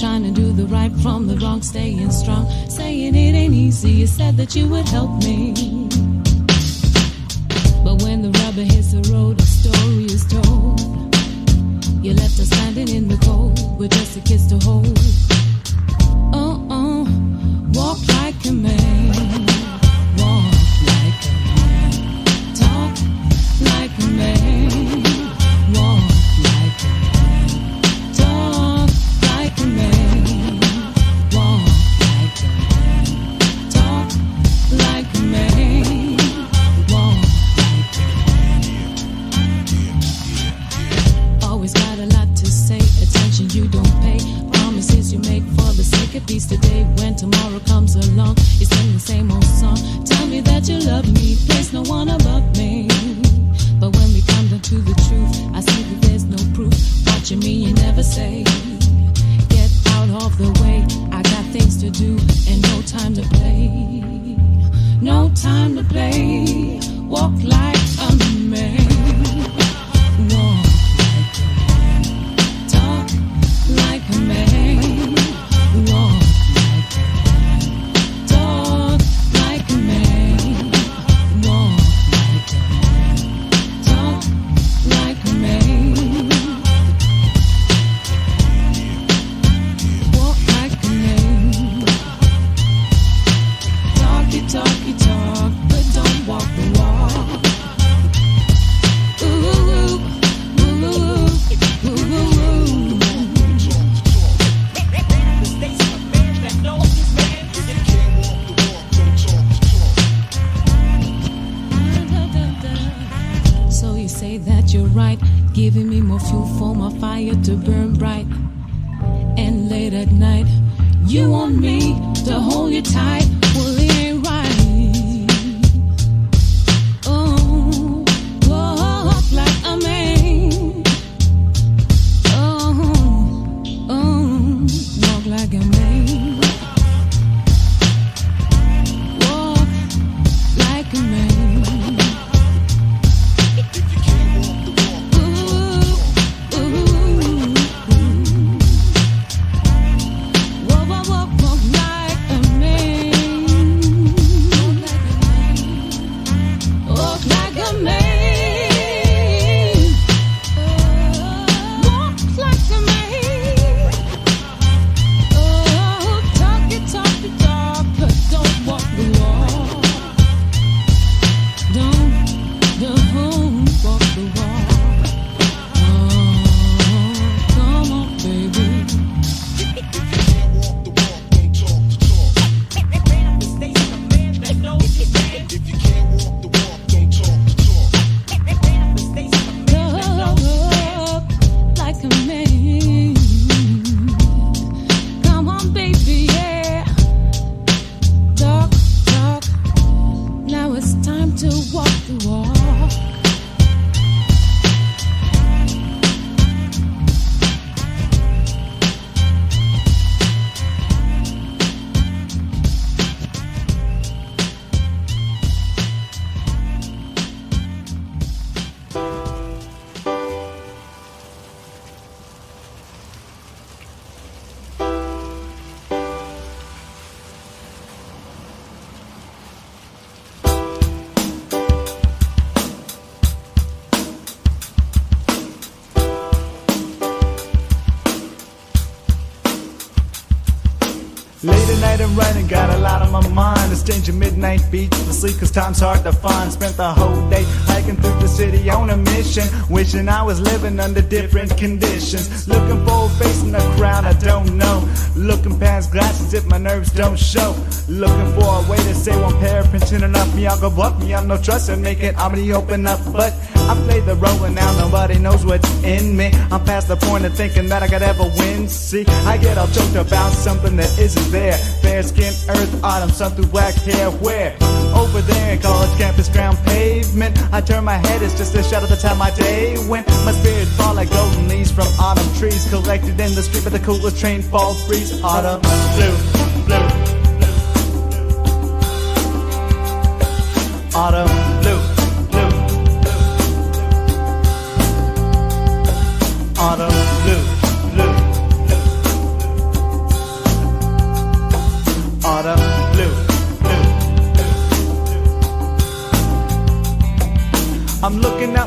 trying to do the right from the wrong, staying strong, saying it ain't easy. You said that you would help me, but when the rubber hits the road, the story is told. You left us standing in the cold with just a kiss to hold. Walk like a man, walk like a man, talk like a man, walk like a man, talk like a man, walk like a man, talk like a man, walk like a man. Always got a lot to say, attention you don't pay, promises you make for the sake of peace today. When tomorrow comes along, you sing the same old song. Tell me that you love me, place no one above me. But when we come down to the truth, I see that there's no proof. Watching me, you never say, get out of the way. I got things to do and no time to play. No time to play. Walk like a man. Walk like a man. Talk like a man. Walk like a man. Talk like a man. Walk like a man. Talk like a man. Walk like a man. Talky, talky, talk, but don't walk the walk. Ooh, ooh, ooh, ooh, ooh, ooh. So you say that you're right, giving me more fuel for my fire to burn bright. And late at night, you want me to hold you tight. Well, it ain't right. Oh, walk like a man. Oh, walk like a man. Walk like a man. Late at night I'm writing, got a lot on my mind. Exchanging midnight beats for sleep, cause time's hard to find. Spent the whole day hiking through the city on a mission, wishing I was living under different conditions. Looking for a face in the crowd I don't know, looking past glasses if my nerves don't show. Looking for a way to say one pair of prints enough me, I'll go buck me, I'm no trust in making Omni open up. But I play the role and now nobody knows what's in me. I'm past the point of thinking that I could ever win. See, I get all joked about something that isn't there. Fair skin, earth, autumn, sun through black hair. Where? Over there in college campus ground pavement. I turn my head, it's just a shadow the time my day went. My spirit fall like golden leaves from autumn trees, collected in the street by the coolest train fall breeze. Autumn, blue, blue. Autumn, blue, blue. Autumn, blue, blue.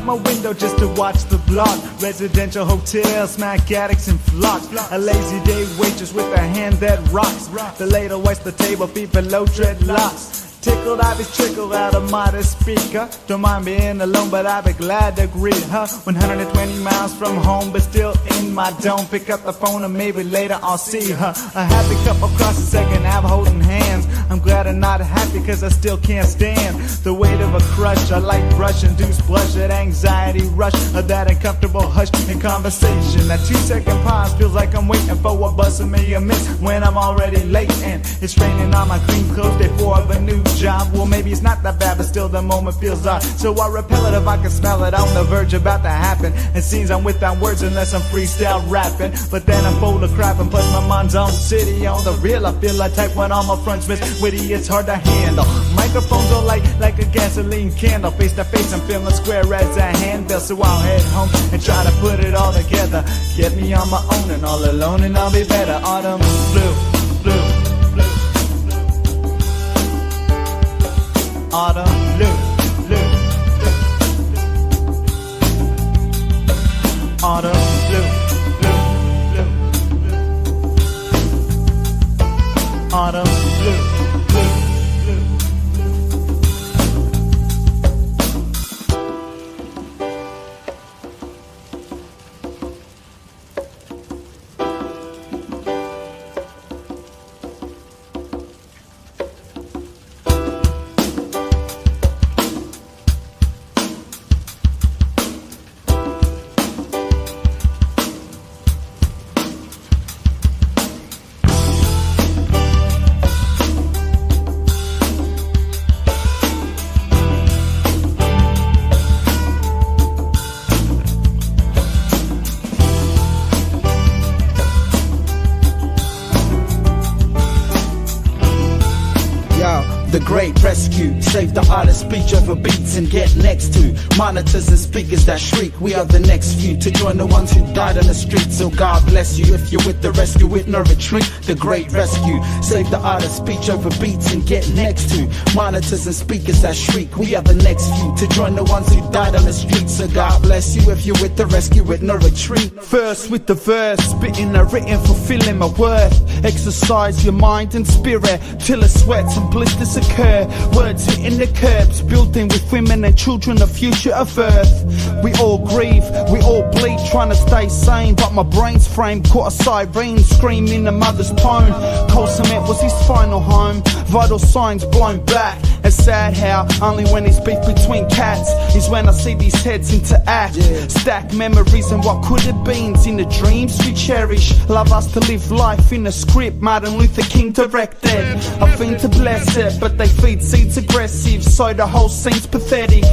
out my window just to watch the block. Residential hotels, smack addicts and flocks. A lazy day waitress with a hand that rocks. The later waits the table, feet below dreadlocks. Tickled Ivy's trickle out a modest speaker. Don't mind being alone, but I'd be glad to greet her. 120 miles from home, but still in my dome. Pick up the phone and maybe later I'll see her. A happy couple crosses second Ave holding hands. I'm glad I'm not happy cause I still can't stand the weight of a crush. I like brush, induce blush, that anxiety rush, or that uncomfortable hush in conversation. That 2-second pause feels like I'm waiting for a buzz of me a miss when I'm already late. And it's raining on my cream clothes, day 4 of a new job. Well, maybe it's not that bad, but still the moment feels odd. So I repel it if I can smell it on the verge about to happen. It seems I'm without words unless I'm freestyle rapping. But then I'm full of crap and plus my mind's on city. On the real, I feel like type when all my fronts miss witty, it's hard to handle. Microphones are light like a gasoline candle. Face to face, I'm feeling square as a handbill. So I'll head home and try to put it all together. Get me on my own and all alone and I'll be better. Autumn blue, blue. Autumn blue, blue. Autumn blue, blue, blue. Autumn blue, blue, blue. The Great Rescue, save the artist, speech over beats and get next to monitors and speakers that shriek. We are the next few to join the ones who died on the street. So God bless you if you're with the rescue with no retreat. The Great Rescue, save the artist, speech over beats and get next to monitors and speakers that shriek. We are the next few to join the ones who died on the street. So God bless you if you're with the rescue with no retreat. First with the verse, spitting a written, fulfilling my worth. Exercise your mind and spirit till the sweats and blisters occur. Words hitting the curbs, building with women and children the future of earth. We all grieve, we all bleed, trying to stay sane, but my brain's framed, caught a siren screaming a mother's tone. Cold cement was his final home, vital signs blown back. It's sad how only when it's beef between cats is when I see these heads interact. Stack memories and what could have been in the dreams we cherish. Love us to live life in a script Martin Luther King directed. I think to bless it, but they feed seeds aggressive, so the whole scene's pathetic.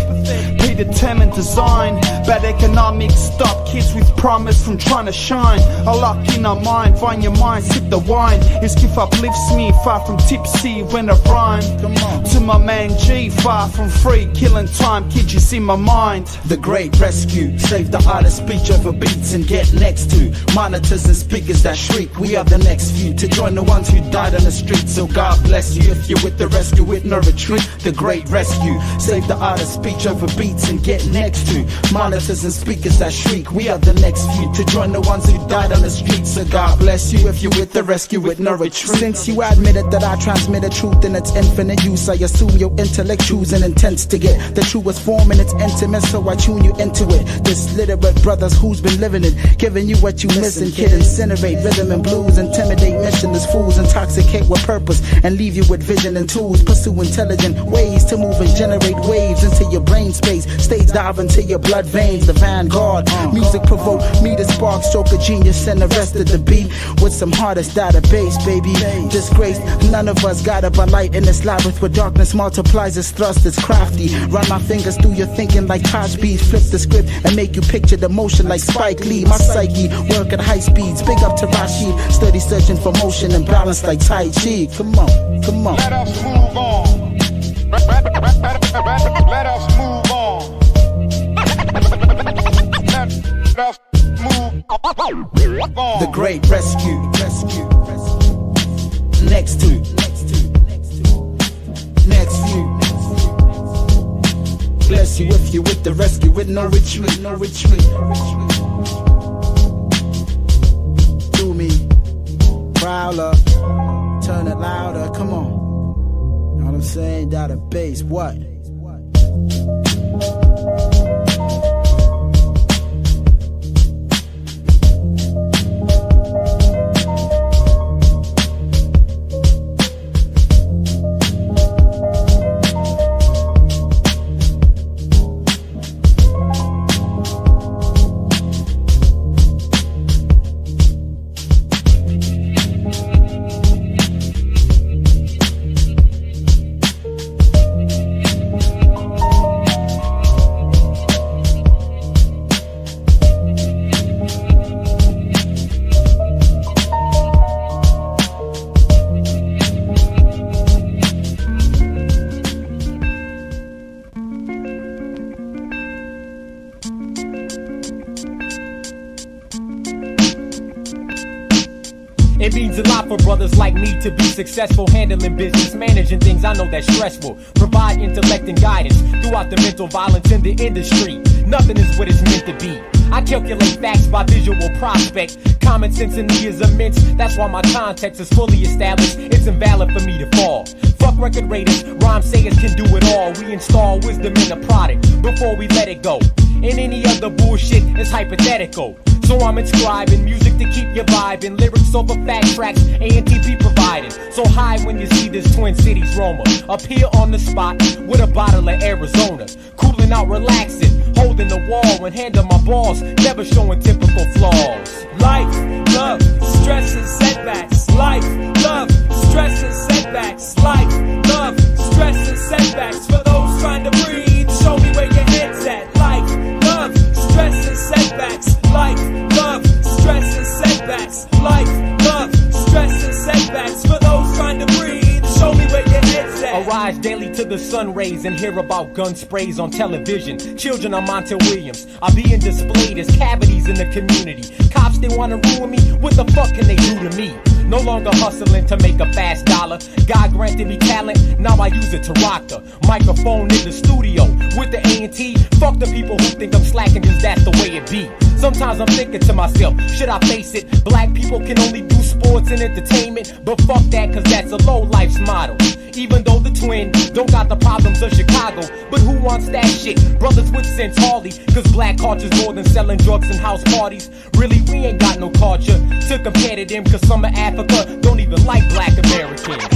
Predetermined design, bad economics stop kids with promise from trying to shine. A lock in our mind, find your mind, sip the wine. His gift uplifts me, far from tipsy when I rhyme. To my man G, far from free, killing time, kid, you see my mind. The Great Rescue, save the artist, speech over beats and get next to monitors and speakers that shriek. We are the next few to join the ones who died on the street. So God bless you if you're with the rescue with no retreat. The Great Rescue, save the artist, speech over beats and get next to monitors and speakers that shriek. We are the next few to join the ones who died on the street. So God bless you if you're with the rescue with no retreat. Since you admitted that I transmitted truth in its infinite use, I assume your intellect choosing intents to get the truest form in its intimate, so I tune you into it. This literate brothers who's been living it, giving you what you missing. Kid, incinerate rhythm and blues, intimidate missionless fools, intoxicate with purpose and leave you with vision and tools. Pursue intelligent ways to move and generate waves into your brain space. Stage dive into your blood veins. The vanguard music provoke me to spark, stroke a genius and the rest of the beat with some hardest database, baby. Disgrace, none of us got up a light in this labyrinth where darkness multiplies its thrust. It's crafty. Run my fingers through your thinking like Taj beats. Flip the script and make you picture the motion like Spike Lee. My psyche work at high speeds. Big up to Rashid, steady searching for motion and balance like Tai Chi. Come on, come on. Let us move on. Let us move on. Let us move on. The Great Rescue, next to next few. Bless you if you're with the rescue with with no retreat, no retreat. Do me, prowler, turn it louder, come on. Know what I'm saying? Down the bass, what? It means a lot for brothers like me to be successful, handling business, managing things I know that's stressful. Provide intellect and guidance throughout the mental violence in the industry. Nothing is what it's meant to be. I calculate facts by visual prospect. Common sense in me is immense. That's why my context is fully established. It's invalid for me to fall. Fuck record raters, rhyme sayers can do it all. We install wisdom in the product before we let it go. And any other bullshit is hypothetical. So I'm inscribing music to keep you vibing. Lyrics over fact tracks, A&TP providing. So high when you see this Twin Cities Roma. Up here on the spot with a bottle of Arizona. Cooling out, relaxing, holding the wall and handling my balls. Never showing typical flaws. Life, love, stress and setbacks. Life, love, stress and setbacks. Life, love, stress and setbacks. For those trying to breathe, show me where your head's at. Life, love, stress and setbacks. Life, love, stress and setbacks. Life, love, stress and setbacks. For those trying to breathe, show me where your head's at. Arise daily to the sun rays and hear about gun sprays on television. Children of Montel Williams are being displayed as cavities in the community. Cops, they wanna ruin me, what the fuck can they do to me? No longer hustling to make a fast dollar. God granted me talent, now I use it to rock the microphone in the studio with the A&T. Fuck the people who think I'm slacking, cause that's the way it be. Sometimes I'm thinking to myself, should I face it? Black people can only do sports and entertainment, but fuck that, cause that's a low life's model. Even though the Twin don't got the problems of Chicago, but who wants that shit? Brothers with sense hardly, cause black culture's more than selling drugs and house parties. Really, we ain't got no culture to compare to them, cause some of Africa don't even like black Americans.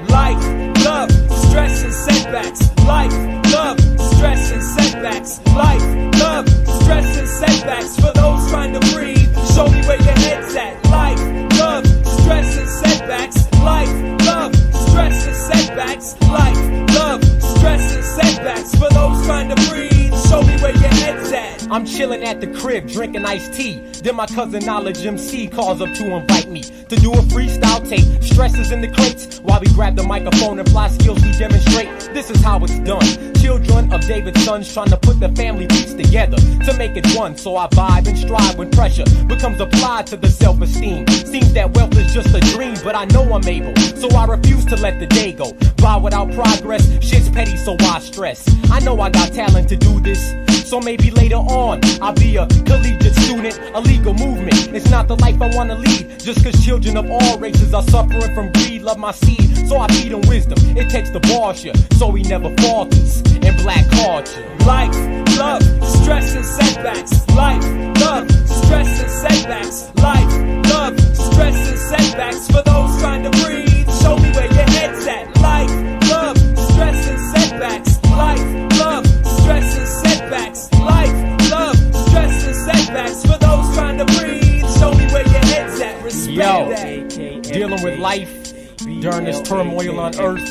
Life, love, stress and setbacks. Life, love, stress and setbacks. Life, love, stress and setbacks. For those trying to breathe, show me where your head's at. Life, love, stress and setbacks. Life, love, stress and setbacks. Life, love, stress and setbacks. For those trying to breathe, show me where your head's at. I'm chilling at the crib, drinking iced tea. Then my cousin Knowledge MC calls up to invite me to do a freestyle tape. Stresses in the crates while we grab the microphone and fly skills we demonstrate. This is how it's done. Children of David's sons trying to put the family piece together to make it one. So I vibe and strive when pressure becomes applied to the self-esteem. Seems that wealth is just a dream, but I know I'm able, so I refuse to let the day go by without progress. Shit's petty, so why stress? I know I got talent to do this, so maybe later on I'll be a collegiate student, a legal movement. It's not the life I wanna lead, just cause children of all races are suffering from greed. Love my seed, so I feed them wisdom. It takes the Barsha, so he never falters in black culture. Life, love, stress and setbacks. Life, love, stress and setbacks. Life, love, stress and setbacks. For those trying to breathe, show me where your head's at. Life, love, stress and setbacks. Life, love, stress and setbacks. Life, love, stress and setbacks. For those trying to breathe, show me where your head's at. Respect that. Dealing with life during this turmoil on earth,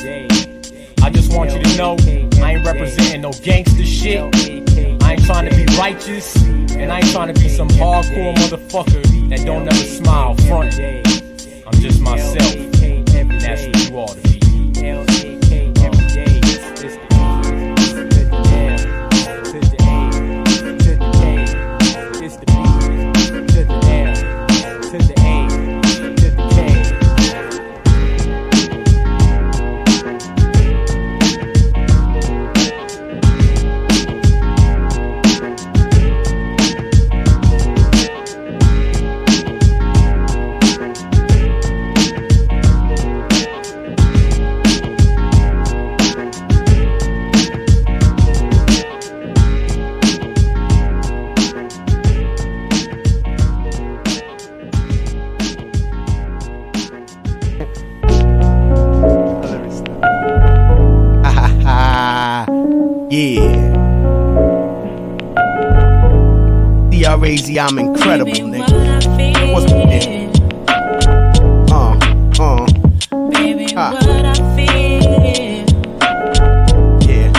I just want you to know I ain't representing no gangster shit. I ain't trying to be righteous, and I ain't trying to be some hardcore motherfucker that don't ever smile frontin'. I'm just myself, and that's what you ought to be. To the A. Yeah. D-R-A-Z, I'm incredible, nigga. What's the deal? Baby, what I feel. Yeah,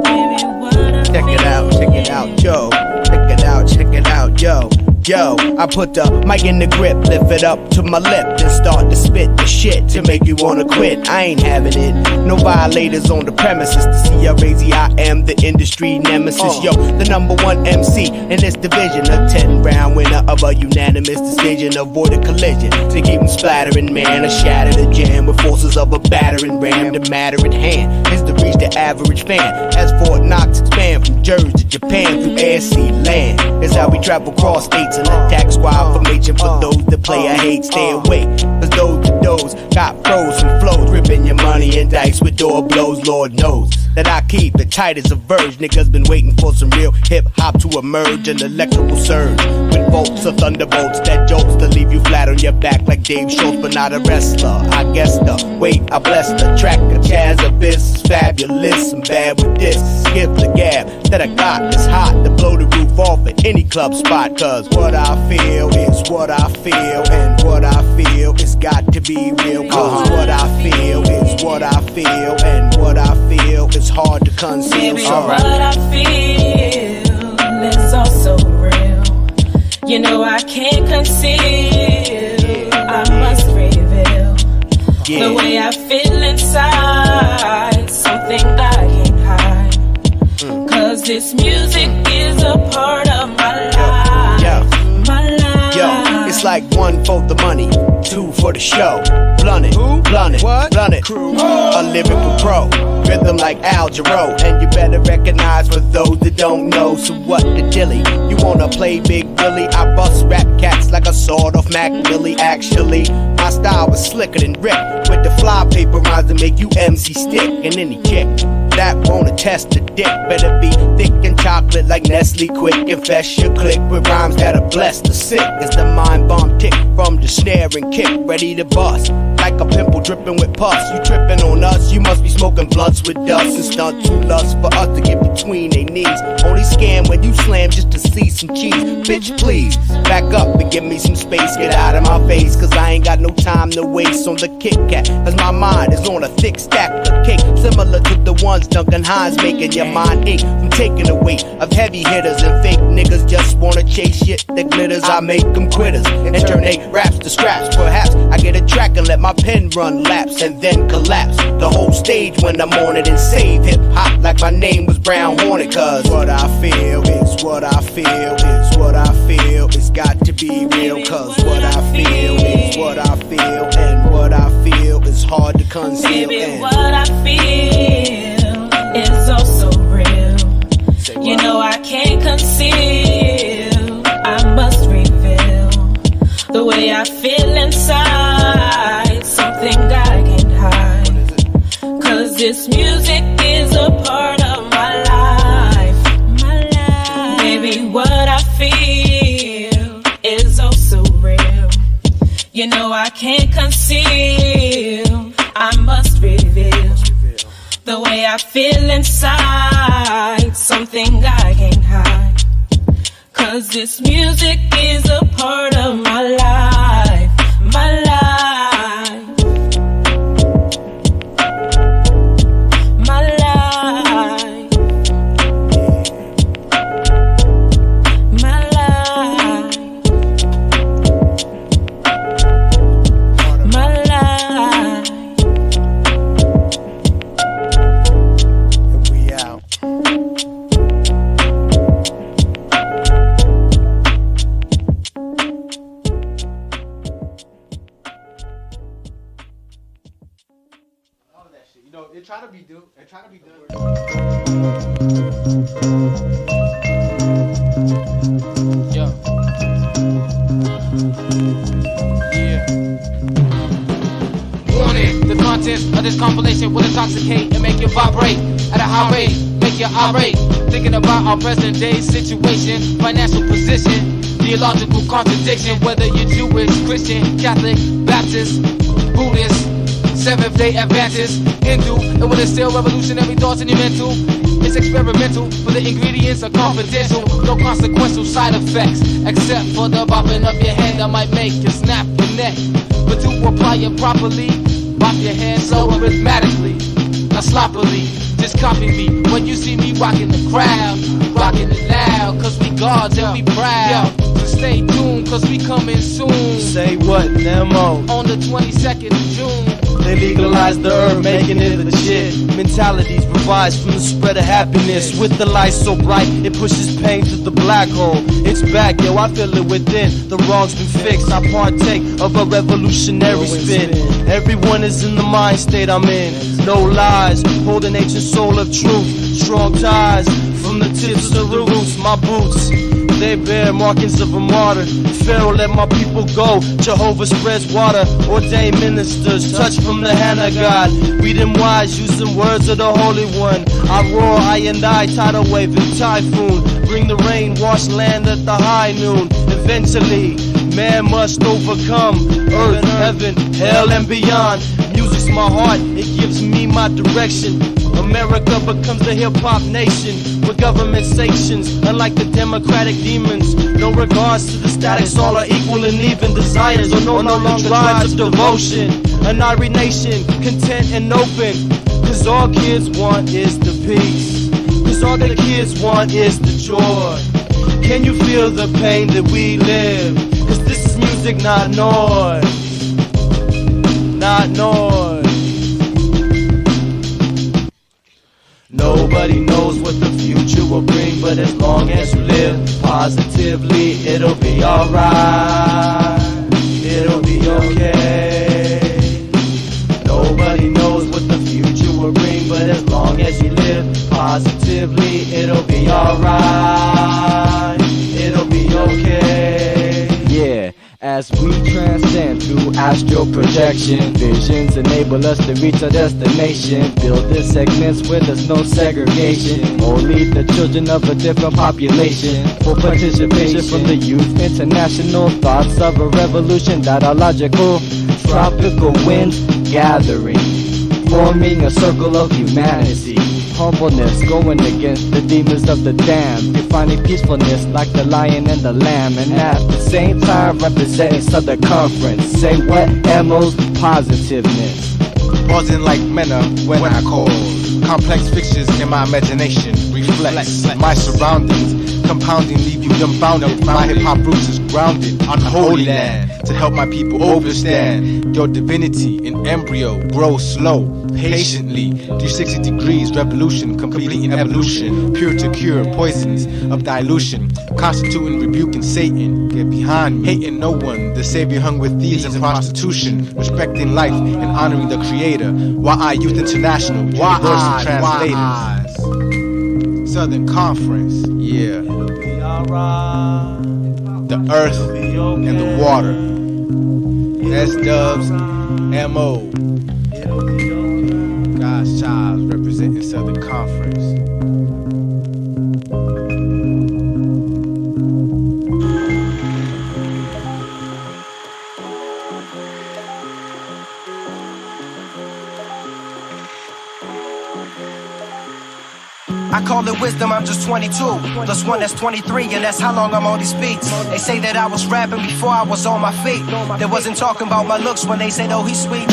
Baby, what I check it out, yo. Check it out, yo. Yo, I put the mic in the grip, lift it up to my lip, then start to spit the shit to make you wanna quit. I ain't having it. No violators on the premises. To C-R-A-Z, I am the industry nemesis. Yo, the #1 MC in this division. A 10-round winner of a unanimous decision. Avoid a collision to keep them splattering, man. I shatter the jam with forces of a battering ram. The matter at hand is to reach the average fan. As Fort Knox expand from Jersey to Japan through air, sea, land. It's how we travel cross states and attack squad formation. For those that play, I hate, stay away. Cause those got froze and flows, ripping your money and dice with door blows. Lord knows that I keep it tight as a verge. Niggas been waiting for some real hip hop to emerge. An electrical surge with bolts of thunderbolts that jolts to leave you flat on your back like Dave Schultz, but not a wrestler. I guess the weight I bless the track of Chaz Abyss is fabulous. I'm bad with this. Give the gab that I got is hot to blow the roof off at any club spot. Cause what I feel is what I feel, and what I feel is got to be real. Cause what I feel is what I feel, and what I feel is hard to conceal. Baby, what I feel is also real. You know I can't conceal, I must reveal. The way I feel inside, something I can't hide. Cause this music is a part of my life. My life. Yo, it's like 1 for the money, 2 for the show. Blunt it, blunt it. A lyrical pro, rhythm like Al Jarreau. And you better recognize for those that don't know. So what the dilly? You wanna play Big Billy? I bust rap cats like a sword off Mac Millie. Actually, my style was slicker than Rick, with the fly paper rhymes to make you MC stick. And any chick that wanna test the dick better be thick and chocolate like Nestle. Quick, confess your click with rhymes that'll bless the sick. As the mind bomb tick from the snare and kick, ready to bust like a pimple dripping with pus. You tripping on us, you must be smoking blunts with dust. And stunt too lust for us to get between their knees. Only scam when you slam just to see some cheese. Bitch, please back up and give me some space. Get out of my face, cause I ain't got no time to waste on the Kit Kat. Cause my mind is on a thick stack of cake, similar to the ones Duncan Hines making your mind ache from taking the weight of heavy hitters. And fake niggas just wanna chase shit that glitters. I make them quitters and turn they raps to scraps. Perhaps I get a track and let my pen run laps and then collapse the whole stage when I'm on it and save hip hop like my name was Brown Hornet. Cause what I feel is what I feel is what I feel. It's got to be real. Cause what I feel is what I feel, and what I feel is hard to conceal. Baby, what I feel is also real. You know I can't conceal, I must reveal. The way I feel inside, something I can't hide. Cause this music is a part of my life. Baby, what I feel is also real. You know I can't conceal, I must reveal. The way I feel inside, something I can't hide. Cause this music is a part of my life. My life. My life. My life. My life. And we out. You know, it try to be done. Yo. Yeah. Warning, the content of this compilation will intoxicate and make you vibrate at a high rate, make you irate. Thinking about our present day situation, financial position, theological contradiction, whether you're Jewish, Christian, Catholic, Baptist, Buddhist, Seventh-day Adventist, Hindu, and when it's still revolutionary thoughts in your mental, It's experimental, but the ingredients are confidential. No consequential side effects, except for the bopping of your head that might make you snap your neck. But to apply it properly, bop your head slow arithmetically, not sloppily. Just copy me when you see me rocking the crowd, rocking it loud, cause we gods and we proud. So stay tuned, cause we coming soon. Say what, Nemo? On the 22nd of June. They legalized the herb, making it legit. Mentalities provides from the spread of happiness. With the light so bright, it pushes pain to the black hole. It's back, yo, I feel it within. The wrong's been fixed. I partake of a revolutionary spin. Everyone is in the mind state I'm in. No lies, holding ancient soul of truth. Strong ties from the tips to the roots. My boots, they bear markings of a martyr. Pharaoh let my people go. Jehovah spreads water. Ordained ministers, touch from the hand of God. We them wise, using words of the Holy One. I roar, I and I, tidal wave and typhoon. Bring the rain, wash land at the high noon. Eventually, man must overcome. Earth, heaven, hell and beyond. Music's my heart, it gives me my direction. America becomes the hip-hop nation with government sanctions, unlike the democratic demons. No regards to the statics, all are equal and even. Desires are no longer drives of devotion. An Irie nation, content and open, cause all kids want is the peace, cause all the kids want is the joy. Can you feel the pain that we live? Cause this is music, not noise. Not noise. Nobody knows what the future will bring, but as long as you live positively, it'll be alright. It'll be okay. Nobody knows what the future will bring, but as long as you live positively, it'll be alright. It'll be okay. Yeah. As we transcend through astral projection, visions enable us to reach our destination. Building segments where there's no segregation. Only the children of a different population. For participation from the youth, international thoughts of a revolution that are logical. Tropical winds gathering, forming a circle of humanity. Humbleness going against the demons of the damned, defining peacefulness like the lion and the lamb, and at the same time representing Southern Conference. Say what? Emo's positiveness. Buzzing like Mena when I call. Complex fixtures in my imagination reflects my surroundings, compounding, leave you dumbfounded. My hip-hop roots is grounded on holy land to help my people overstand. Your divinity in embryo grows slow, patiently. 360 degrees revolution, completing evolution. Pure to cure, poisons of dilution, constituting, rebuking Satan. Get behind me, hating no one. The savior hung with thieves and prostitution, respecting life and honoring the creator. YI Youth International, Universal Translators. Southern Conference, yeah. The earth and the water. S-Dubs, M.O. God's child representing Southern Conference. I call it wisdom, I'm just 22. Plus one, that's 23, and that's how long I'm on these beats. They say that I was rapping before I was on my feet. They wasn't talking about my looks when they said, oh, he's sweet.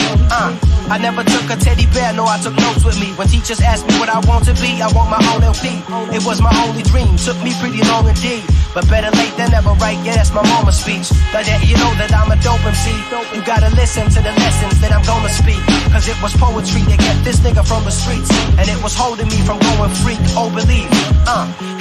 I never took a teddy bear, no, I took notes with me. When teachers asked me what I want to be, I want my own LP. It was my only dream, took me pretty long indeed. But better late than never, right? Yeah, that's my mama's speech. Now that you know that I'm a dope MC, you gotta listen to the lessons that I'm gonna speak. Cause it was poetry that kept this nigga from the streets, and it was holding me from going freak, oh believe.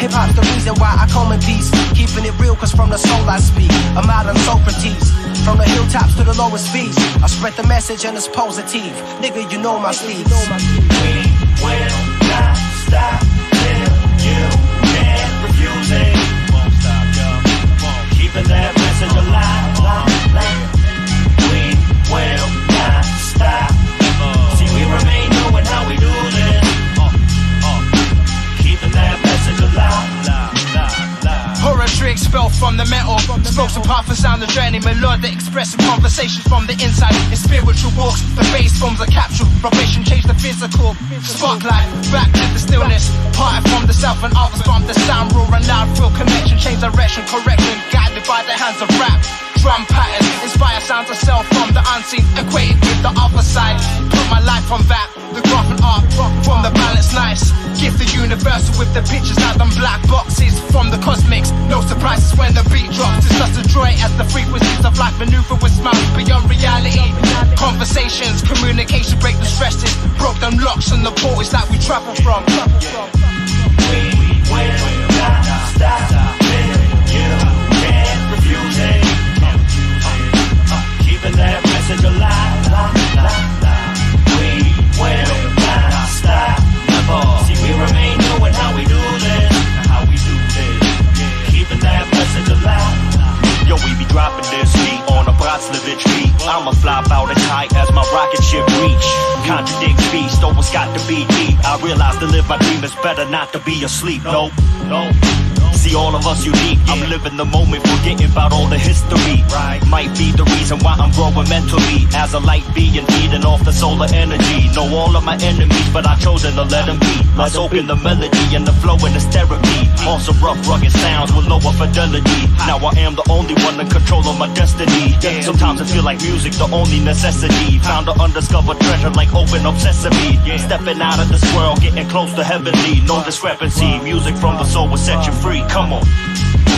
Hip-hop's the reason why I come in peace, keeping it real cause from the soul I speak. A modern Socrates, from the hilltops to the lowest beach, I spread the message and it's positive. Nigga, you know my sleeves. We will not stop till you can't refuse it. Won't stop, y'all. Keeping that message alive. We will not stop. See, we remain knowing how we do this. Keeping that message alive. Poetry expelled from the metal, spoke some prophesied the journey, melodic expressive conversations from the inside. In spiritual walks, the bass forms a capsule, vibration change the physical. Spotlight, back to the stillness, part of myself and others from the sound, raw and loud, feel connection, change direction, correction, guided by the hands of rap. Drum pattern, inspire sounds of self from the unseen, equated with the other side. Put my life on that, the graph and art from the balance nice. Gift the universal with the pictures out them black boxes from the cosmics. No surprises when the beat drops. It's just a joy as the frequencies of life maneuver with smiles beyond reality. Conversations, communication, break the stresses. Broke them locks and the portals that we travel from. We will not stop till you can't refuse it. Keeping that message alive. We will not stop. See, we remain knowing how we do this. Keeping that message alive. Yo, we be dropping this heat on a Bratslevich beat. I'ma fly about as high as my rocket ship reach. Contradict beast, though it's got to be deep. I realize to live my dream is better not to be asleep. No. See, all of us unique. I'm living the moment, forgetting about all the history. Might be the reason why I'm growing mentally. As a light being feeding off the solar energy. Know all of my enemies, but I've chosen to let them be. I soak in the melody and the flow and this therapy. Also rough, rugged sounds with lower fidelity. Now I am the only one in control of my destiny. Sometimes I feel like music, the only necessity. Found an undiscovered treasure like open up sesame. Stepping out of this world, getting close to heavenly. No discrepancy, music from the soul will set you free. Come on.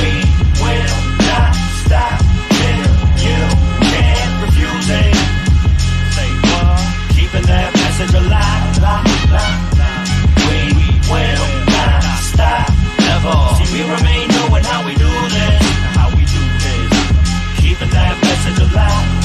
We will not stop till you can't refuse it. Say what? Keeping that message alive. We will not stop. Never. See, we remain knowing how we do this. Keeping that message alive.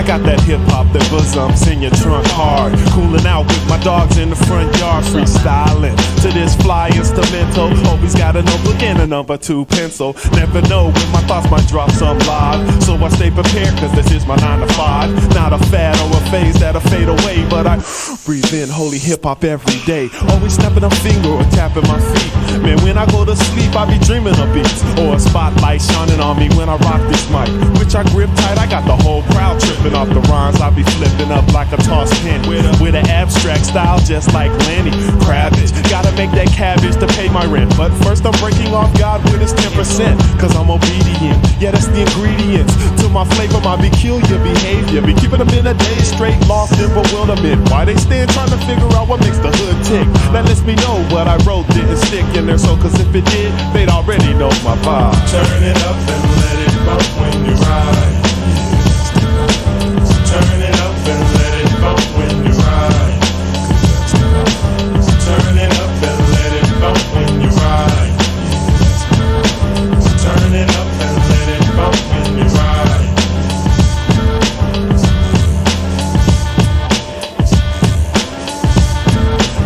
Got that hip-hop that bosoms in your trunk hard. Cooling out with my dogs in the front yard, freestyling to this fly instrumental. Always got a notebook and a number 2 pencil. Never know when my thoughts might drop some live, so I stay prepared cause this is my 9 to 5. Not a fad or a phase that'll fade away, but I breathe in holy hip-hop every day. Always snapping a finger or tapping my feet. Man, when I go to sleep I be dreaming of beats or a spotlight shining on me when I rock this mic, which I grip tight. I got the whole crowd tripping off the rhymes. I be flipping up like a tossed pin with an abstract style just like Lenny Kravitz. Gotta make that cabbage to pay my rent, but first I'm breaking off God with his 10%, cause I'm obedient. Yeah, that's the ingredients to my flavor, my peculiar behavior. Be keeping them in a day straight, lost in bewilderment. Why they stand trying to figure out what makes the hood tick? That lets me know what I wrote didn't stick in their soul, cause if it did, they'd already know my vibe. Turn it up and let it bump when you ride. Turn it up and let it bump when you ride. Turn it up and let it bump when you ride. Turn it up and let it bump when you ride.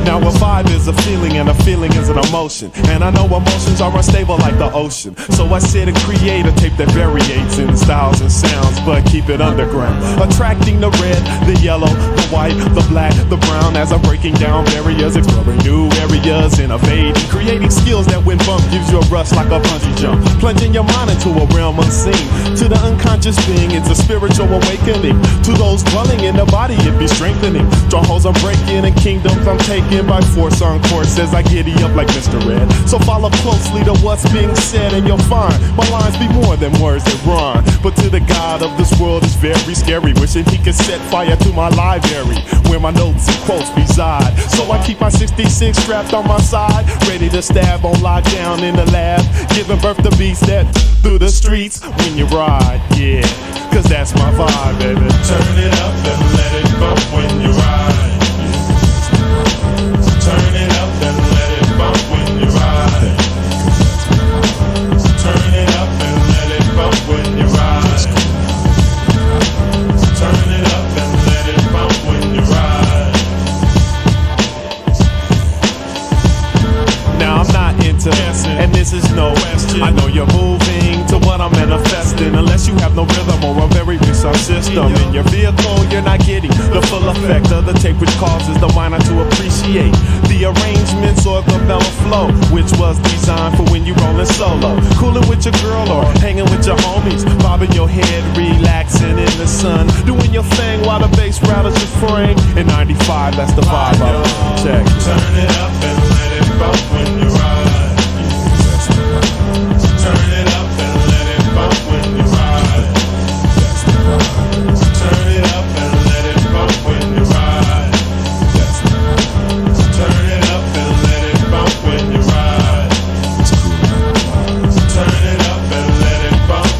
Now a vibe is a feeling and a feeling is an emotion, and I know emotions are unstable like the ocean. So I sit and create a tape that variates in styles and sounds, but keep it underground, attracting the red, the yellow, the white, the black, the brown. As I'm breaking down barriers, exploring new areas, innovating, creating skills that when bumped gives you a rush like a bungee jump, plunging your mind into a realm unseen. To the unconscious being, it's a spiritual awakening. To those dwelling in the body, it be strengthening. Strongholds I'm breaking and kingdoms I'm taking by force on course as I giddy up like Mr. Red. So follow closely to what's being said and you'll find my lines be more than words that rhyme. But to the God of this world it's very scary, wishing he could set fire to my library where my notes and quotes reside. So I keep my 66 strapped on my side, ready to stab on lockdown in the lab, giving birth to beats that through the streets when you ride. Yeah, cause that's my vibe, baby. Turn it up and let it bump when you ride. Turn it up and let it bump when you ride. yes is no. I know you're moving to what I'm manifesting. Unless you have no rhythm or a very big sound system in your vehicle, you're not getting the full effect of the tape, which causes the minor to appreciate the arrangements or the mellow flow, which was designed for when you rollin' solo, coolin' with your girl or hanging with your homies, bobbing your head, relaxing in the sun, doing your thing while the bass rattles just fraying. In 95, that's the vibe I check. Turn it up and let it bump when you ride. Turn it up and let it bump when you ride. Turn it up and let it bump when you ride. Turn it up and let it bump when you ride. Turn it up and let it bump.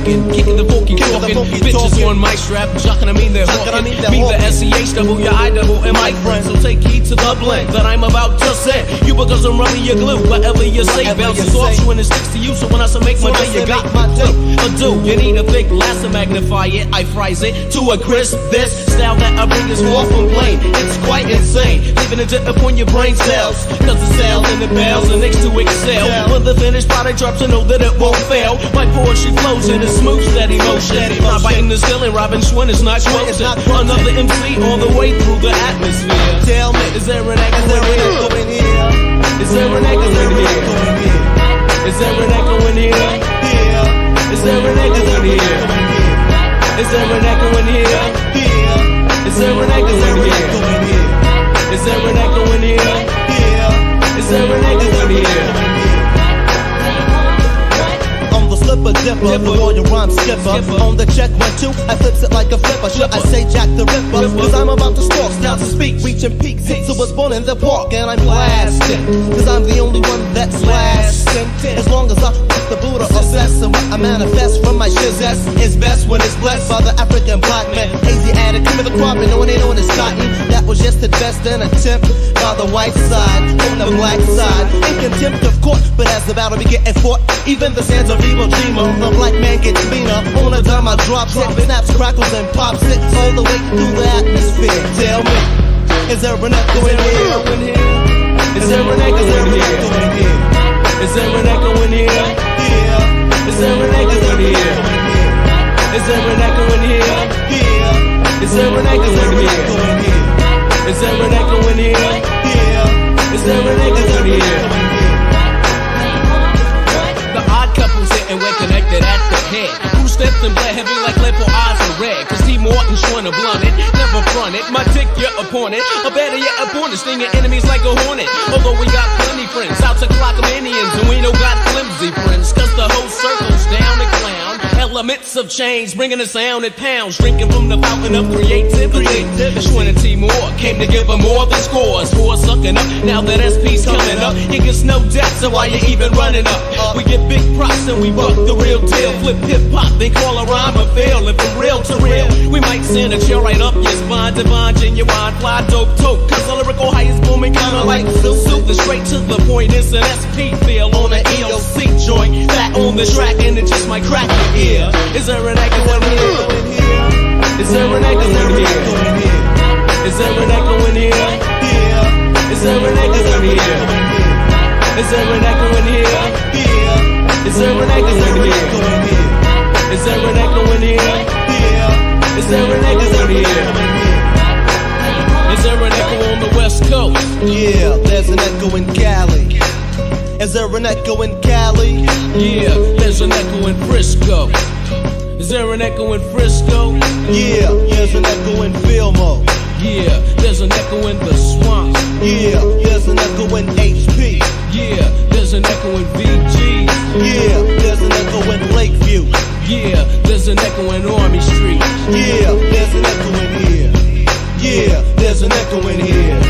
Kicking the funky talking, bitches on my strap, jockin', I mean they're hawking. Mean the S-E-H-double, your I-double, and my friend. So take heed to the blend that I'm about to say. You because I'm rubbing your glue, whatever you say. Bounces off you and it sticks to you, so when I say make my day, you got my do. You need a thick glass to magnify it. I fries it to a crisp. This style that I bring is far from plain. It's quite insane, leaving a dip upon your brain cells. Cause the cells and the bells are next to excel. When the finished product drops, I know that it won't fail. My poetry flows in a smooth, steady motion. Not biting the ceiling, Robin Schwinn is not closing. Another MC all the way through the atmosphere. Tell me, is there an echo in here? Is there an echo in here? Is there an echo in here? Is there an echo in here? Is there an echo in here? Is there an echo in here? Is there an echo in here? Is there an echo in here? Slipper dipper, the royal rhyme skipper. On the check 1, 2, I flips it like a flipper. Should I say Jack the Ripper? Cause I'm about to stalk, now to speak, reaching peaks. So was born in the park and I'm blasting. Cause I'm the only one that's lasting. As long as I put the Buddha obsessing what I manifest from my shizzess is best when it's blessed by the African black man. Hazy attitude of the crop and on it's cotton. That was just the best an attempt by the white side on the black side. In contempt of court, but as the battle be getting fought, even the sands of evil dreamer, the black man gets meaner. On a dime I drop it, snaps, crackles, and pops it all the way through the atmosphere. Tell me, is there an echo in here? Is there an echo in here? Is there an echo in here? Is there an echo in here? Is there an echo in here? Is there an echo in here? Is there an echo in here? Is there an echo in here? The odd couple's here and we're connected at the head. Who stepped and bled heavy like lead for eyes are red. Cause T. Morton's trying to blunt it, never front it. My tick your opponent, or better yet opponent, stinging enemies like a hornet. Although we got plenty friends, out to clock them Indians, and we don't got flimsy friends. Cause the whole circle's down to clown. Elements of change, bringing the sound at pounds. Drinking from the fountain of creativity. Schwinn and T. Moore came to give them more than scores. For sucking up, now that SP's coming up, it gets no depth, so why you even running up? We get big props and we buck the real deal. Flip hip-hop, they call a rhyme a fail. If from real to real, we might send a chill right up your spine. Divine, genuine, fly, dope, tote. Cause the lyrical high is booming, kinda like Sue. The straight to the point, it's an SP feel on an EOC joint. That on the track and it just might crack your ear. Is there an echo in here? Is there an echo in here? Is there an echo in here? Is there an echo in here? Is there an echo in here? Is there an echo in here? Is there an echo in here? Is there an echo in here? Is there an echo on the West Coast? Yeah, there's an echo in Cali. Is there an echo in Cali? Yeah, there's an echo in Frisco. Is there an echo in Frisco? Yeah, there's an echo in Fillmore. Yeah, there's an echo in the swamp. Yeah, there's an echo in HP. echo in Army Street. Yeah, there's an echo in here. Yeah, there's an echo in here.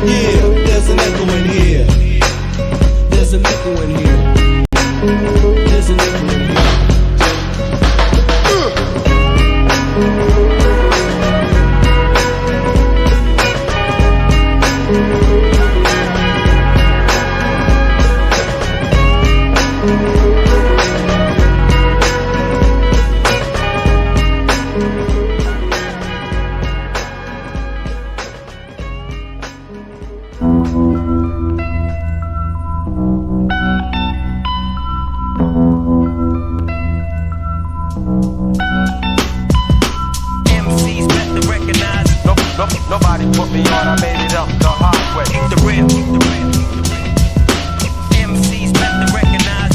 Yeah, there's an echo in here. There's an echo in here. There's an echo in here. MCs better recognize. Nobody put me on, I made it up the hard way. Keep the real, keep the real. MCs better recognize.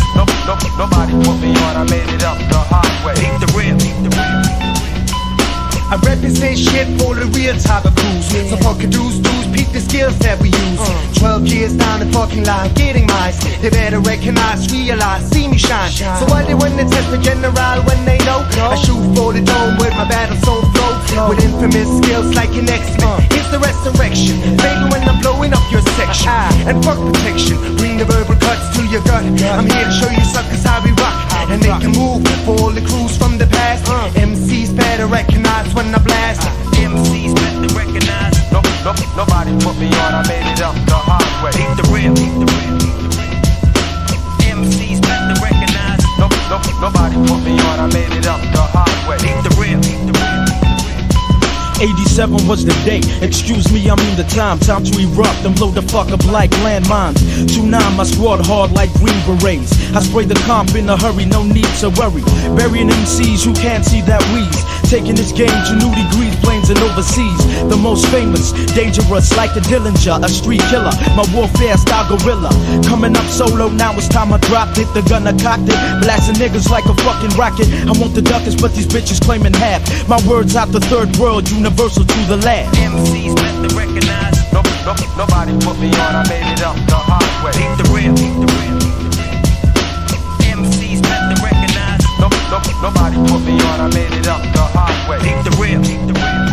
Nobody put me on, I made it up the hard way. Keep the real, keep the real. I represent shit for the real type of crews. So fucking dudes, peep the skills that we use. 12 years down the fucking line, getting mine. They better recognize, realize, see me shine. So why they wanna test the general when they know? I shoot for the dome with my battle soul flow. With infamous skills like an X-Men. It's the resurrection, baby, when I'm blowing up your section. And fuck protection, bring the verbal cuts to your gut. I'm here to show you suckers how we rock. And they can move for all the crews from the past. MCs better recognize when I blast. MCs better recognize. Nobody put me on, I made it up the hard way. Keep the real, keep the real. MCs better recognize. Nobody put me on, I made it up the hard way. Keep the real, keep the real. 87 was the day, excuse me, I mean the time. Time to erupt and blow the fuck up like landmines. 2-9, my squad hard like Green Berets. I spray the comp in a hurry, no need to worry. Burying MCs who can't see that wheeze. Taking this game to new degrees, planes and overseas. The most famous, dangerous like the Dillinger, a street killer. My warfare style gorilla. Coming up solo, now it's time I dropped it. The gun I cocked it, blasting niggas like a fucking rocket. I want the duckers, but these bitches claiming half. My words out the third world, universal to the lab. MCs better recognize. Nobody put me on, I made it up the hard way. Keep the real, keep the real. MCs better recognize. Nobody put me on, I made it up the hard way. Keep the real, keep the real.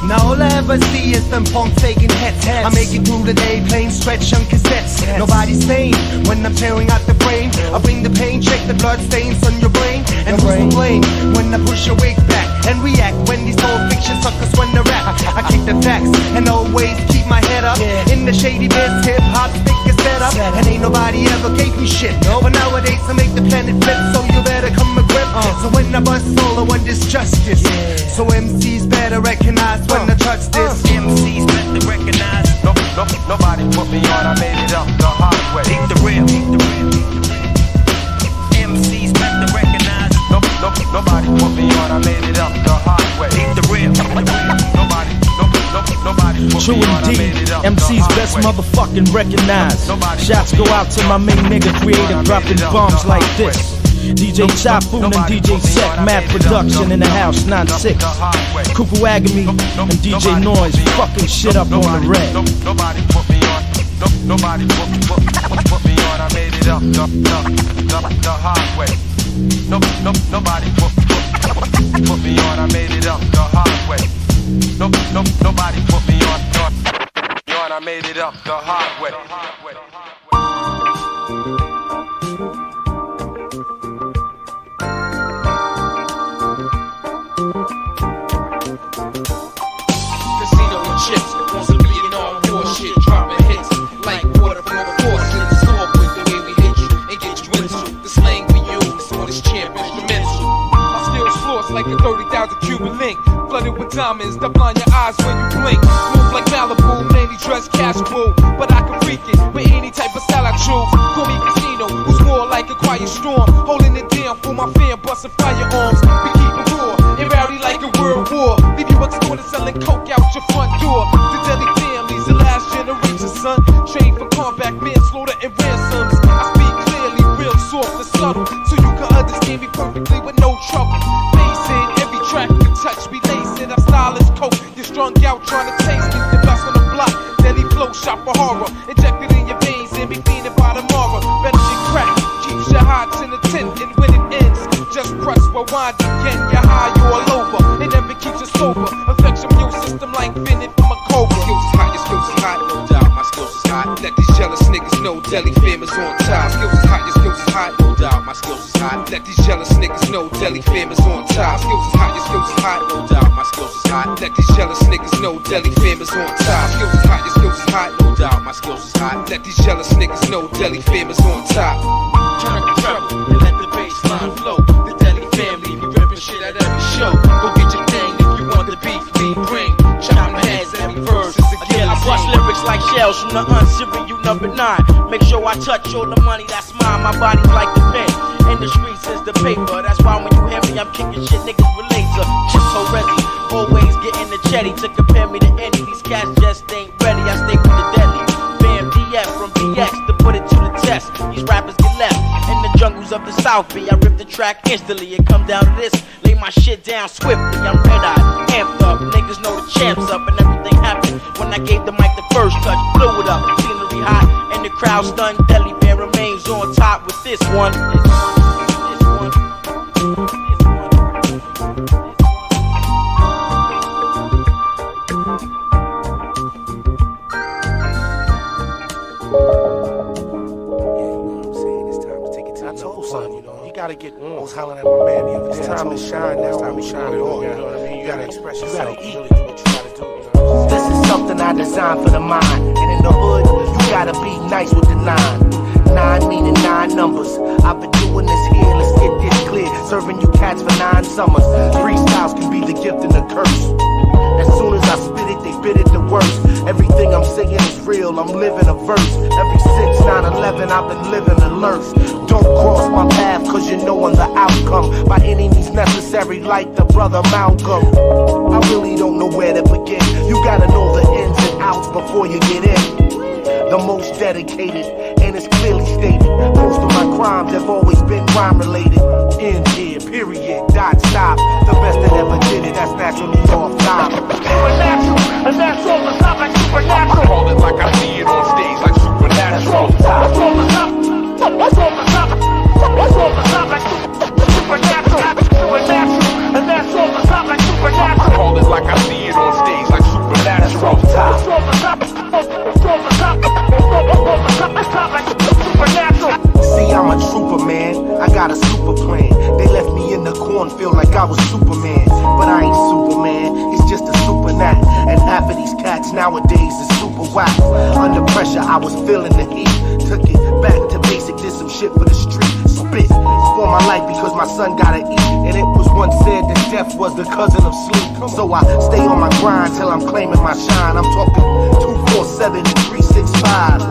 Now all I ever see is them punks taking hits. I make it through the day playing stretch on cassettes. Nobody's sane when I'm tearing out the frame. I bring the pain, check the blood stains on your brain. And who's to blame when I push your weight back and react when these old fiction suckers when they rap. I kick the facts and always keep my head up. In the shady biz, hip hop stick is set up. And ain't nobody ever gave me shit. But nowadays I make the planet flip, so you better come a grip. So when I bust solo, when there's justice. So MCs better recognize when I touch this. MCs better recognize. Nobody put me on, I made it up the hard way. Keep the real, keep the real. MCs better recognize. Nobody put me on, I made it up the hard way. Keep the real. Nobody put True me on, I made indeed, it up the MC's hard best way. motherfucking recognized. Shots go out to my main nigga creative, dropping bombs like this. DJ Chapoon and DJ Sec, Mad Production in the house, 9-6. Cuckoo Agamy and DJ Noise, fucking shit up on the red. Nobody put me on. Nobody put me on. I made it up the hard way. Nobody put me on. I made it up the hard way. Nobody put me on. I made it up the hard way. Casino and chips, want some beating on bullshit, dropping hits like water from a faucet. It's all with the way we hit you and get you into the slang we use for this champ instrumental. My skills floss like a 30,000 Cuban link, flooded with diamonds that blind your eyes when you blink. Move like Malibu, mainly dress casual, but I can freak it with any type of style I choose. Call me Casino, who's more like a quiet storm, holding it down for my fam, busting firearms. We keep it raw and rowdy like a world war. Leave you extorted selling coke out your front door. The deadly families, the last generation, son. Trained for combat, manslaughter, and ransoms. I speak clearly, real soft and subtle, so you can understand me perfectly with no trouble. Facing every track you touch, we lacing. Our style is coke, you're strung out trying to taste it. The best on the block, deadly flow, shot for horror. Injected in your veins and be fiending by tomorrow. Better than crack, keeps your heart in the tent, and when it ends, just press rewind. hot. Let these jealous niggas know Deli fam is on top. Skills is hot, your skills is hot, no doubt. My skills is hot. Let these jealous niggas know Deli fam is on top. Skills is hot, your skills is hot, no doubt. My skills is hot. Let these jealous niggas know Deli fam is on top. Skills is hot, your skills is hot, no doubt. My skills is hot. Let these jealous niggas know Deli fam is on top. Turn up the treble and let the bass line flow. The Deli family be ripping shit at every show. Go get your thing if you want the beef, me bring. Chopping heads, every verse is a kill. I bust lyrics like shells from the unserious number 9. Make sure I touch all the money that's mine. My body's like the pen, and the streets is the paper. That's why when you hear me, I'm kicking shit niggas relate to. Just so ready, always getting the chetty to compare me to any. These cats just ain't ready. I stay with the deadly. Bam DF from BX to put it to the test. These rappers get left in the jungles of the South B. I rip the track instantly. It come down to this. Lay my shit down swiftly. I'm red-eyed, amped up. Niggas know the champs up, and everything happened when I gave the mic the first touch. Blew it up, scenery hot, and the crowd stunned. Deli Band remains on top with this one. You gotta get on. I was hollering at my man the other day. It's time to shine now. It's time to shine it on. You know what I mean? You gotta express yourself. You gotta eat. Really do what you gotta do. This is something I designed for the mind. And in the hood, you gotta be nice with the 9. 9 meaning 9 numbers. I've been doing this here, let's get this clear. Serving you cats for 9 summers. Freestyles can be the gift and the curse. As soon as I spit it, they bit it the worst. Everything I'm saying is real, I'm living a verse. Ever since 9/11, I've been living alerts. Don't cross my path, cause you know I'm the outcome. By any means necessary, like the brother Malcolm. I really don't know where to begin. You gotta know the ins and outs before you get in. The most dedicated, and it's clearly stated. Most of my crimes have always been crime related. End here, period, dot, stop. The best that ever did it, that's naturally off top. Supernatural, and that's all the top like supernatural. I call it like I see it on stage, like supernatural. That's all the top. That's all the top. That's all the top like supernatural. Supernatural, and that's all the top like supernatural. I call it like I see it on stage, like supernatural. That's all the top. That's all the top. That's top like supernatural. See, I'm a trooper, man. I got a super plan. They left me in the cornfield like I was Superman. But I ain't Superman, it's just a super nat. And half of these cats nowadays is super whack. Under pressure, I was feeling the heat. Took it back to basic, did some shit for the street. Spit for my life because my son gotta eat. And it was once said that death was the cousin of sleep. So I stay on my grind till I'm claiming my shine. I'm talking 247 and 365.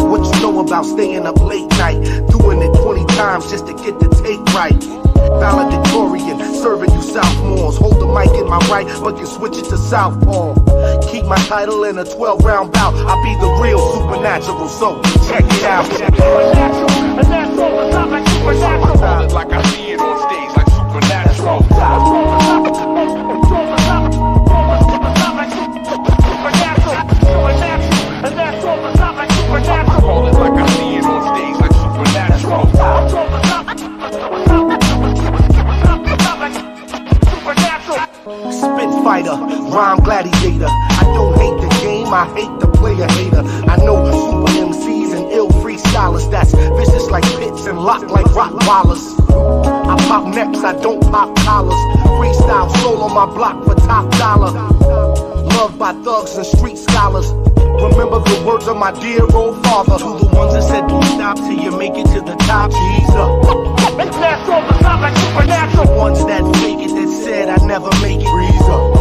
What you know about staying up late night? Doing it 20 times just to get the tape right. Valedictorian, serving you sophomores. Hold the mic in my right, but can switch it to southpaw. Keep my title in a 12-round bout. I'll be the real supernatural, so check it out. Supernatural, and that's all the top like supernatural. I call it like I see it on stage, like supernatural. That's all the top. That's all the top. All the top like supernatural. Supernatural, and that's all the top like supernatural. I call it like I see it on stage, like supernatural. That's all the top. Spitfighter, rhyme gladiator. I don't hate the game, I hate the player hater. I know super MCs and ill freestylers that's vicious like pits and locked like Rottweilers. I pop necks, I don't pop collars. Freestyle soul on my block for top dollar. Loved by thugs and street scholars. Remember the words of my dear old father. To the ones that said don't stop till you make it to the top. He's up. That's all the top like supernatural. The ones that fake it, that said I never make it. Breeze up.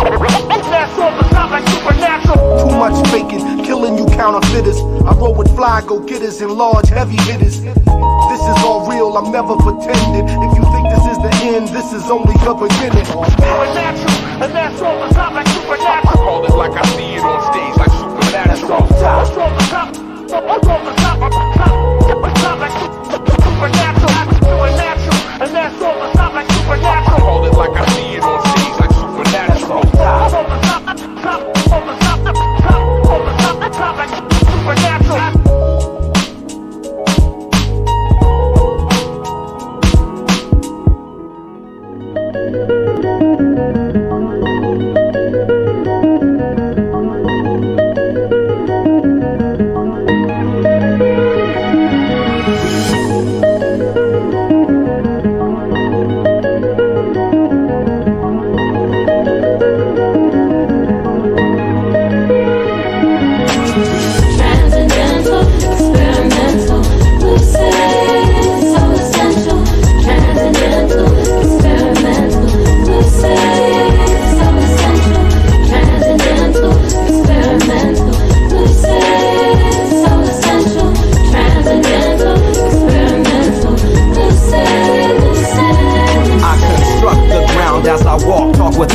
That's all the top like supernatural. Too much faking, killing you counterfeiters. I roll with fly go-getters and large heavy hitters. This is all real, I'm never pretending. If you think this is the end, this is only the beginning. Supernatural, and that's all the top like supernatural. I call it like I see it on stage, like supernatural. That's all the top. That's all the top. Top like supernatural. Supernatural, and that's all the top like supernatural. I call it like I see it on stage, like supernatural. That's all the top. Top, all the top. Top, all the top. Top like supernatural.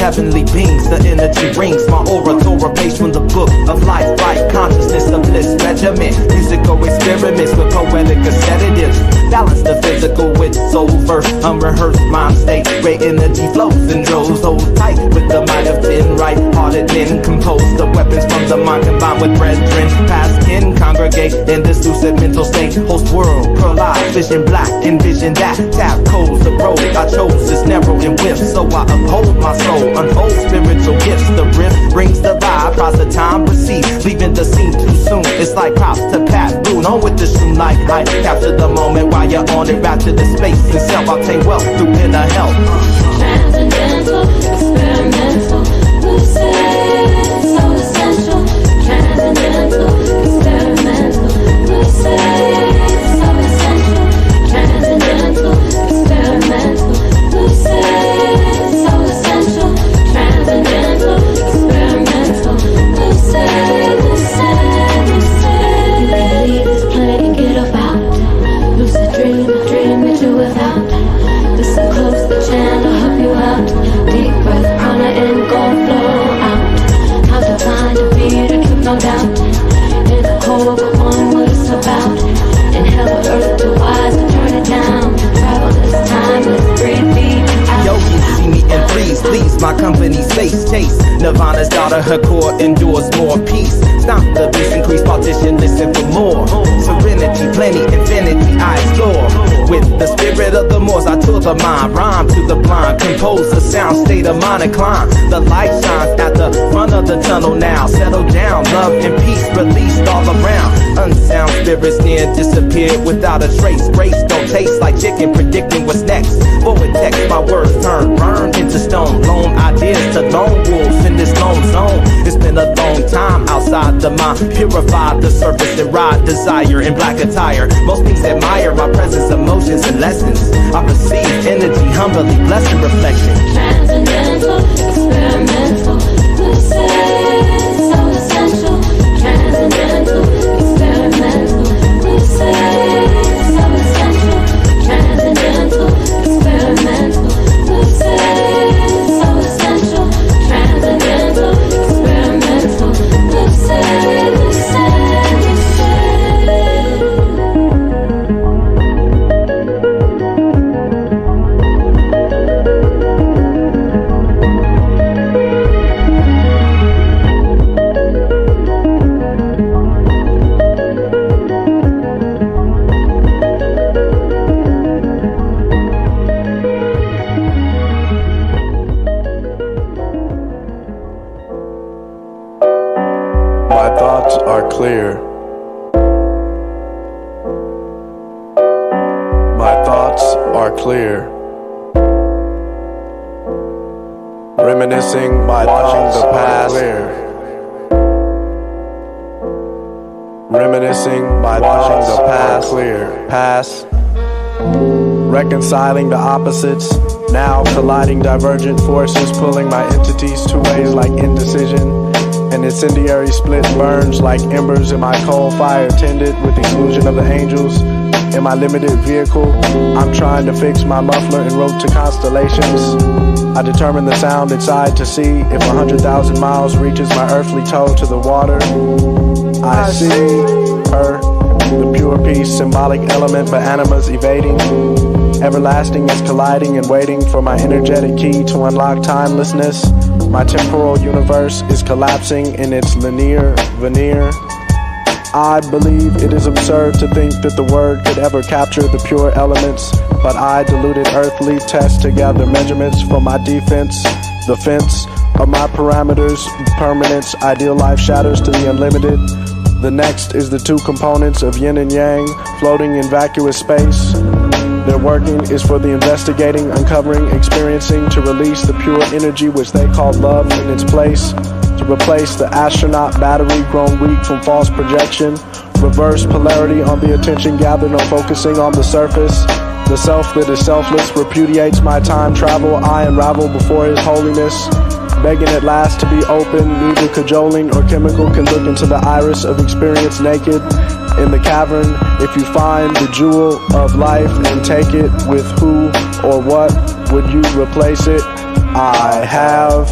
heavenly beings, the energy rings. My aura tore a page from the book of life, right? Consciousness of bliss, regiment. Musical experiments with poetic sedatives. Balance the physical with soul first. Unrehearsed mind state where energy flows in droves. Hold tight with the might of 10 right-hearted men. Compose the weapons from the mind combined with brethren. Past kin congregate in this lucid mental state. Host world, pearl eyes, vision black, envision that. Tap codes, the road I chose is narrow and whiff. So I uphold my soul, unfold spiritual gifts. The rift brings the vibe, process time recedes, leaving the scene too soon. It's like props to Pat Boone, on with the shoe like I capture the moment while you're on it, rapture the space and self-obtain wealth through inner health. Transcendental, experimental, lucid, so essential. Transcendental, experimental, lucid, so essential. Transcendental, experimental, lucid, so essential. Transcendental, experimental, lucid, lucid, lucid. Leave this planet and get about. Lucid dream, a dream that you without. Listen close, the channel help you out. Deep breath, prana and go flow out. How to find a beat, a truth, no doubt. In the core, but on what it's about. Inhale the earth to wise and turn it down. Travel this time, let's breathe deep out. Yogis see me and freeze, please. My company space chase. Nirvana's daughter, her core endures more peace. Stop the beast, increase partition, listen for more. Serenity, plenty, infinity, I explore. With the spirit of the Moors, I tour the mind. Rhyme to the blind, compose a sound, state of mind and climb. The light shines at the front of the tunnel now. Settle down, love and peace released all around. Unsound spirits near disappeared without a trace. Grace don't taste like chicken, predicting what's next. Forward text, my words turn, burn into stone. Lone ideas to lone wolves in this lone zone. It's been a long time outside the mind. Purify the surface and ride desire in black attire. Most things admire my presence, emotions and lessons. I receive energy, humbly blessed in reflection. Transcendental, experimental, lucid, so essential. Transcendental, experimental, lucid, so essential. Transcendental, experimental, lucid, so essential. Transcendental, experimental, lucid, lucid, lucid. My thoughts are clear. My thoughts are clear. Reminiscing, my watching the past. Reminiscing, my watching the past. Clear. Past. Reconciling the opposites. Now colliding divergent forces, pulling my entities two ways like indecision. An incendiary split burns like embers in my coal fire tended with exclusion of the angels. In my limited vehicle, I'm trying to fix my muffler en route to constellations. I determine the sound inside to see if 100,000 miles reaches my earthly toe to the water. I see her, the pure peace, symbolic element, but animas evading. Everlasting is colliding and waiting for my energetic key to unlock timelessness. My temporal universe is collapsing in its linear veneer. I believe it is absurd to think that the word could ever capture the pure elements, but I, deluded earthly, test to gather measurements for my defense. The fence of my parameters, permanence, ideal life shatters to the unlimited. The next is the two components of yin and yang, floating in vacuous space. Their working is for the investigating, uncovering, experiencing, to release the pure energy which they call love in its place, to replace the astronaut battery grown weak from false projection, reverse polarity on the attention gathered on focusing on the surface. The self that is selfless repudiates my time travel. I unravel before his holiness, begging at last to be open. Neither cajoling or chemical can look into the iris of experience naked. In the cavern, if you find the jewel of life and take it, with who or what would you replace it? I have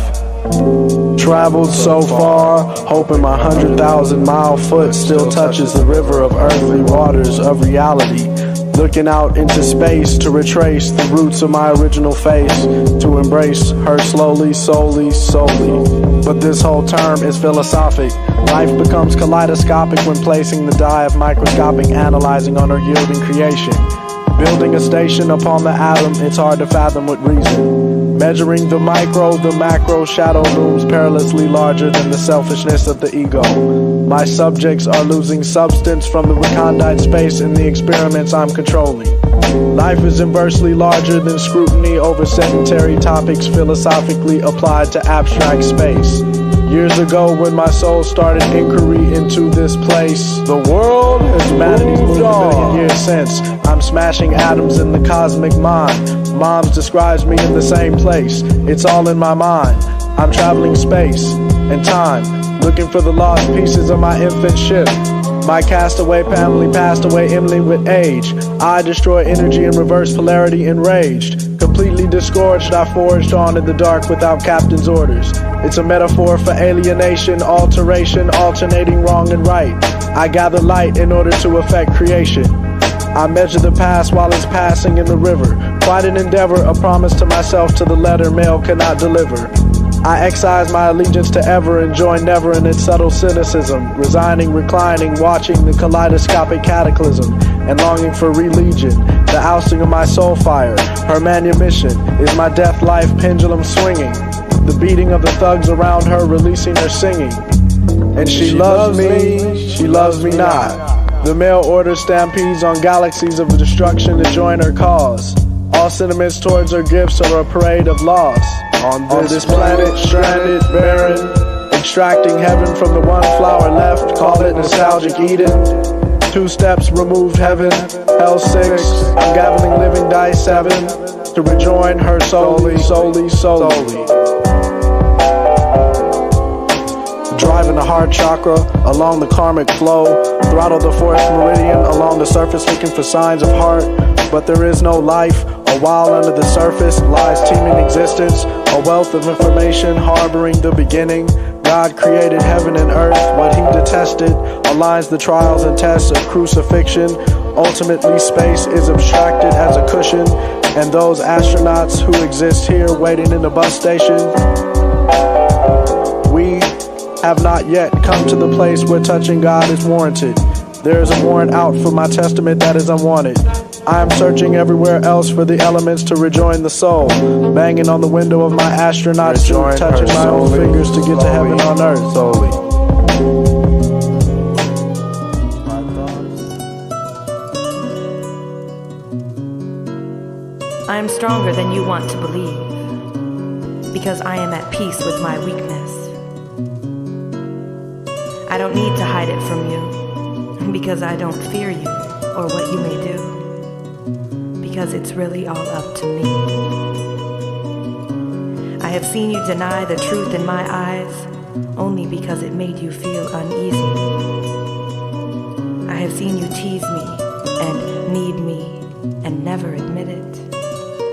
traveled so far, hoping my 100,000-mile foot still touches the river of earthly waters of reality. Looking out into space to retrace the roots of my original face, to embrace her slowly, solely. But this whole term is philosophic. Life becomes kaleidoscopic when placing the die of microscopic analyzing on her yielding creation. Building a station upon the atom, it's hard to fathom with reason. Measuring the micro, the macro shadow looms perilously larger than the selfishness of the ego. My subjects are losing substance from the recondite space in the experiments I'm controlling. Life is inversely larger than scrutiny over sedentary topics philosophically applied to abstract space. Years ago when my soul started inquiry into this place, the world has humanity's moved a billion years since. I'm smashing atoms in the cosmic mind. Moms describes me in the same place. It's all in my mind. I'm traveling space and time, looking for the lost pieces of my infant ship. My castaway family passed away imminently with age. I destroy energy in reverse polarity enraged. Completely disgorged, I forged on in the dark without captain's orders. It's a metaphor for alienation, alteration, alternating wrong and right. I gather light in order to affect creation. I measure the past while it's passing in the river. Quite an endeavor, a promise to myself to the letter mail cannot deliver. I excise my allegiance to ever and join never in its subtle cynicism, resigning, reclining, watching the kaleidoscopic cataclysm, and longing for religion, the ousting of my soul fire. Her manumission is my death life pendulum swinging, the beating of the thugs around her releasing her singing. And she loves me, she loves me not. The mail order stampedes on galaxies of destruction to join her cause. All sentiments towards her gifts are a parade of loss. On this planet, stranded, barren, extracting heaven from the one flower left, call it nostalgic Eden. 2 steps removed heaven, hell 6, I'm gathering living dice 7, to rejoin her solely. Driving the heart chakra along the karmic flow, throttle the 4th meridian along the surface looking for signs of heart, but there is no life. A while under the surface lies teeming existence, a wealth of information harboring the beginning. God created heaven and earth, what he detested aligns the trials and tests of crucifixion. Ultimately space is abstracted as a cushion, and those astronauts who exist here waiting in the bus station, we have not yet come to the place where touching God is warranted. There is a warrant out for my testament that is unwanted. I am searching everywhere else for the elements to rejoin the soul, banging on the window of my astronaut suit, touching my own fingers to get to heaven on earth solely. I am stronger than you want to believe, because I am at peace with my weakness. I don't need to hide it from you, because I don't fear you or what you may do, because it's really all up to me. I have seen you deny the truth in my eyes only because it made you feel uneasy. I have seen you tease me and need me and never admit it.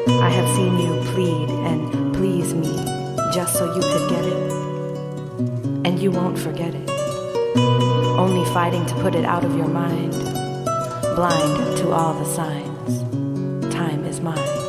I have seen you plead and please me just so you could get it, and you won't forget it, only fighting to put it out of your mind, blind to all the signs. Time is mine.